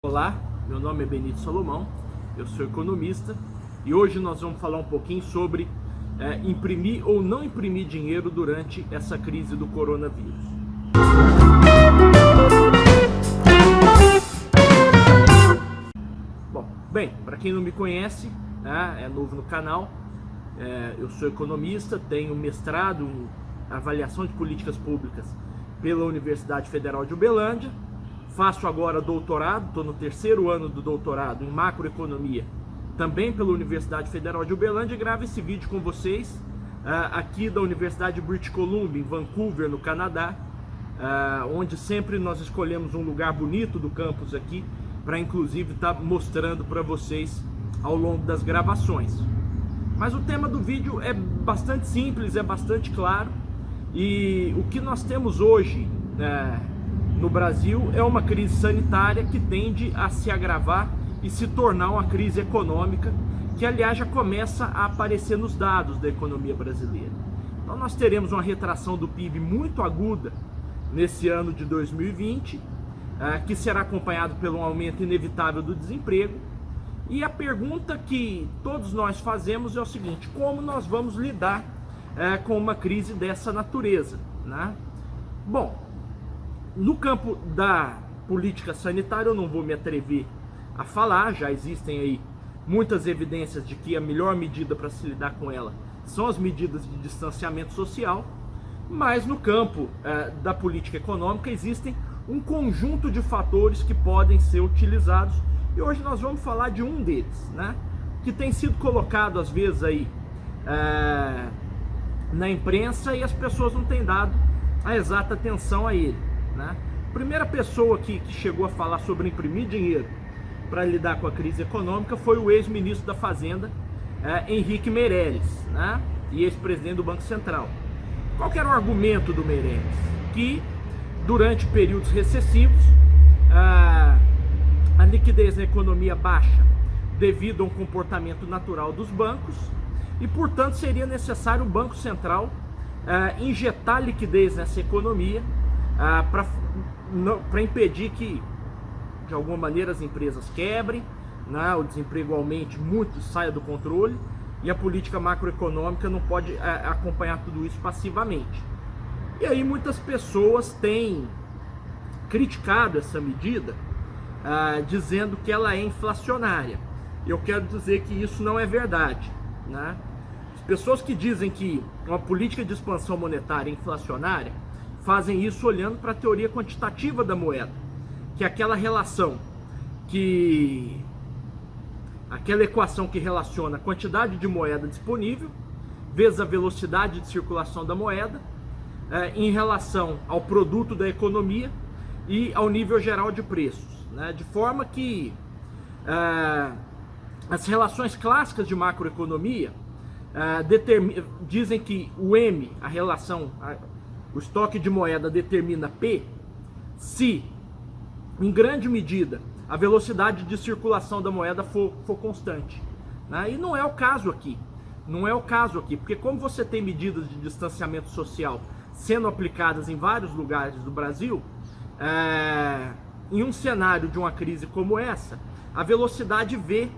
Olá, meu nome é Benito Salomão, eu sou economista e hoje nós vamos falar um pouquinho sobre imprimir ou não imprimir dinheiro durante essa crise do coronavírus. Bem, para quem não me conhece, é novo no canal, eu sou economista, tenho mestrado em avaliação de políticas públicas pela Universidade Federal de Uberlândia, faço agora doutorado, estou no terceiro ano do doutorado em macroeconomia, também pela Universidade Federal de Uberlândia, e gravo esse vídeo com vocês aqui da Universidade de British Columbia, em Vancouver, no Canadá, onde sempre nós escolhemos um lugar bonito do campus aqui, para inclusive estar mostrando para vocês ao longo das gravações. Mas o tema do vídeo é bastante simples, é bastante claro, e o que nós temos hoje no Brasil é uma crise sanitária que tende a se agravar e se tornar uma crise econômica, que aliás já começa a aparecer nos dados da economia brasileira. Então nós teremos uma retração do PIB muito aguda nesse ano de 2020, que será acompanhado pelo aumento inevitável do desemprego. E a pergunta que todos nós fazemos é o seguinte: como nós vamos lidar com uma crise dessa natureza, né? Bom, no campo da política sanitária eu não vou me atrever a falar, já existem aí muitas evidências de que a melhor medida para se lidar com ela são as medidas de distanciamento social, mas no campo da política econômica existem um conjunto de fatores que podem ser utilizados, e hoje nós vamos falar de um deles, né, que tem sido colocado às vezes aí na imprensa e as pessoas não têm dado a exata atenção a ele, né? A primeira pessoa que chegou a falar sobre imprimir dinheiro para lidar com a crise econômica foi o ex-ministro da Fazenda, Henrique Meirelles, né, e ex-presidente do Banco Central. Qual que era o argumento do Meirelles? Que durante períodos recessivos, a liquidez na economia baixa devido a um comportamento natural dos bancos e, portanto, seria necessário o Banco Central injetar liquidez nessa economia para impedir que, de alguma maneira, as empresas quebrem, né, o desemprego aumente muito, saia do controle, e a política macroeconômica não pode acompanhar tudo isso passivamente. E aí muitas pessoas têm criticado essa medida, dizendo que ela é inflacionária. Eu quero dizer que isso não é verdade, né? As pessoas que dizem que uma política de expansão monetária é inflacionária fazem isso olhando para a teoria quantitativa da moeda, que é aquela equação que relaciona a quantidade de moeda disponível vezes a velocidade de circulação da moeda em relação ao produto da economia e ao nível geral de preços, né? De forma que as relações clássicas de macroeconomia dizem que o M, a relação, o estoque de moeda determina P, se em grande medida a velocidade de circulação da moeda for constante, né? E não é o caso aqui. Não é o caso aqui, porque como você tem medidas de distanciamento social sendo aplicadas em vários lugares do Brasil, em um cenário de uma crise como essa, a velocidade V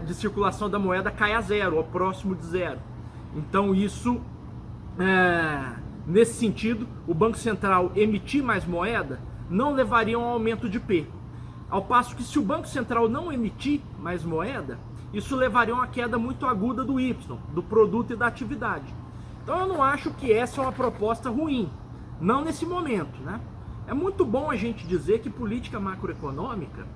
de circulação da moeda cai a zero, ou próximo de zero. Então isso, nesse sentido, o Banco Central emitir mais moeda não levaria a um aumento de P. Ao passo que se o Banco Central não emitir mais moeda, isso levaria a uma queda muito aguda do Y, do produto e da atividade. Então eu não acho que essa é uma proposta ruim, não nesse momento, né? É muito bom a gente dizer que política macroeconômica,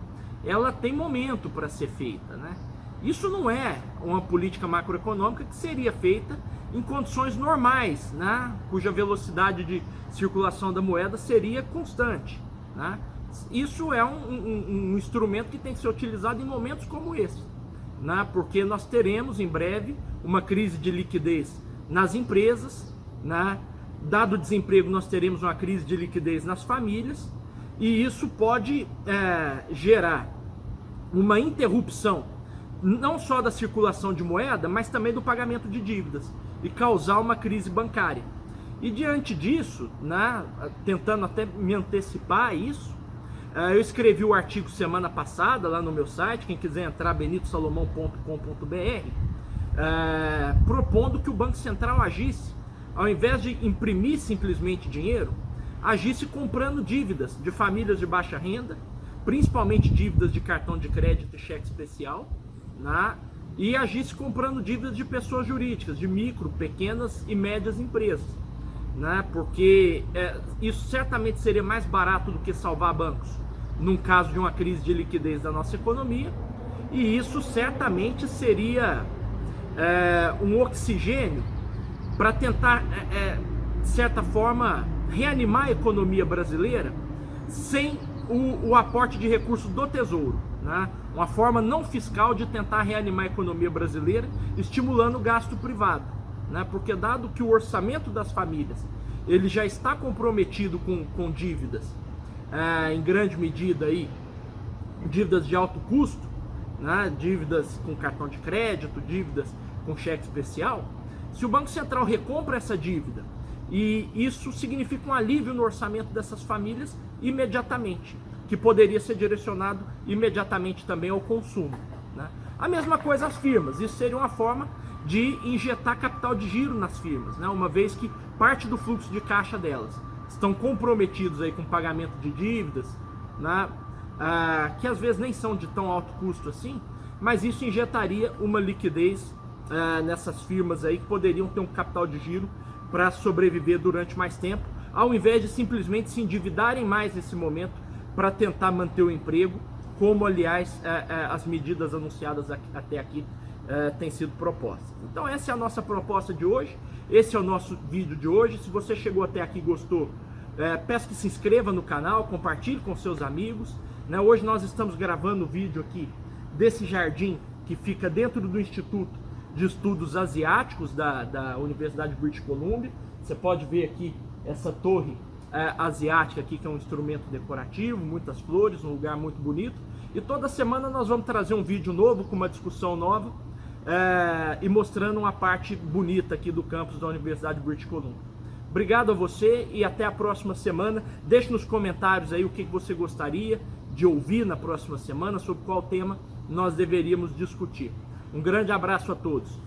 ela tem momento para ser feita, né? Isso não é uma política macroeconômica que seria feita em condições normais, né, cuja velocidade de circulação da moeda seria constante, né? Isso é um instrumento que tem que ser utilizado em momentos como esse, né? Porque nós teremos em breve uma crise de liquidez nas empresas, né? Dado o desemprego, nós teremos uma crise de liquidez nas famílias, e isso pode gerar uma interrupção não só da circulação de moeda, mas também do pagamento de dívidas, e causar uma crise bancária. E diante disso, né, tentando até me antecipar a isso, Eu escrevi o artigo semana passada lá no meu site, quem quiser entrar, benitosalomão.com.br, propondo que o Banco Central agisse, ao invés de imprimir simplesmente dinheiro, agisse comprando dívidas de famílias de baixa renda, principalmente dívidas de cartão de crédito e cheque especial, né? E agisse comprando dívidas de pessoas jurídicas, de micro, pequenas e médias empresas, né? Porque isso certamente seria mais barato do que salvar bancos num caso de uma crise de liquidez da nossa economia, e isso certamente seria um oxigênio para tentar, de certa forma, reanimar a economia brasileira sem o aporte de recursos do Tesouro, né? Uma forma não fiscal de tentar reanimar a economia brasileira, estimulando o gasto privado, né? Porque dado que o orçamento das famílias ele já está comprometido com dívidas, em grande medida aí, dívidas de alto custo, né? Dívidas com cartão de crédito, dívidas com cheque especial, se o Banco Central recompra essa dívida, e isso significa um alívio no orçamento dessas famílias imediatamente, que poderia ser direcionado imediatamente também ao consumo, né? A mesma coisa as firmas, isso seria uma forma de injetar capital de giro nas firmas, né? Uma vez que parte do fluxo de caixa delas estão comprometidos aí com pagamento de dívidas, né? Que às vezes nem são de tão alto custo assim, mas isso injetaria uma liquidez nessas firmas aí que poderiam ter um capital de giro para sobreviver durante mais tempo, ao invés de simplesmente se endividarem mais nesse momento para tentar manter o emprego, como aliás as medidas anunciadas até aqui têm sido propostas. Então essa é a nossa proposta de hoje, esse é o nosso vídeo de hoje. Se você chegou até aqui e gostou, peço que se inscreva no canal, compartilhe com seus amigos, né? Hoje nós estamos gravando o vídeo aqui desse jardim que fica dentro do Instituto de Estudos Asiáticos da Universidade de British Columbia. Você pode ver aqui essa torre asiática aqui, que é um instrumento decorativo, muitas flores, um lugar muito bonito. E toda semana nós vamos trazer um vídeo novo, com uma discussão nova, e mostrando uma parte bonita aqui do campus da Universidade de British Columbia. Obrigado a você e até a próxima semana. Deixe nos comentários aí o que você gostaria de ouvir na próxima semana, sobre qual tema nós deveríamos discutir. Um grande abraço a todos.